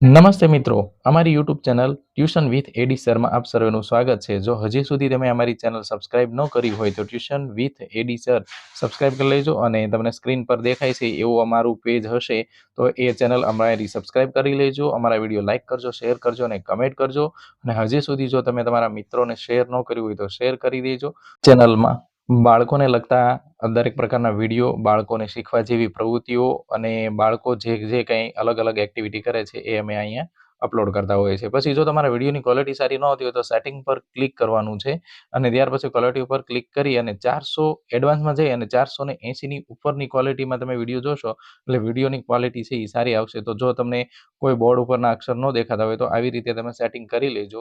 નમસ્તે મિત્રો, અમારી યુટ્યુબ ચેનલ ટ્યુશન વિથ એડી સરમાં આપ સર્વેનું સ્વાગત છે। જો હજી સુધી તમે અમારી ચેનલ સબસ્ક્રાઇબ ન કરી હોય તો ટ્યુશન વિથ એડી સર સબસ્ક્રાઇબ કરી લેજો અને તમને સ્ક્રીન પર દેખાય છે એવું અમારું પેજ હશે તો એ ચેનલ અમારી સબસ્ક્રાઇબ કરી લેજો। અમારા વિડીયો લાઇક કરજો, શેર કરજો અને કમેન્ટ કરજો। અને હજી સુધી જો તમે તમારા મિત્રોને શેર ન કર્યું હોય તો શેર કરી દેજો। ચેનલમાં બાળકોને લગતા દરેક પ્રકારના વિડીયો, બાળકોને શીખવા જેવી પ્રવૃત્તિઓ અને બાળકો જે કંઈ અલગ અલગ એક્ટિવિટી કરે છે એ અમે અહીંયા અપલોડ કરતા હોઈએ છીએ। પછી જો તમારા વિડીયોની ક્વોલિટી સારી ન હોતી હોય તો સેટિંગ પર ક્લિક કરવાનું છે અને ત્યાર પછી ક્વોલિટી ઉપર ક્લિક કરી અને 400 એડવાન્સમાં જઈ અને 480ની ઉપરની ક્વોલિટીમાં તમે વિડીયો જોશો એટલે વિડીયોની ક્વોલિટી છે એ સારી આવશે। તો જો તમને કોઈ બોર્ડ ઉપરના અક્ષર ન દેખાતા હોય તો આવી રીતે તમે સેટિંગ કરી લેજો।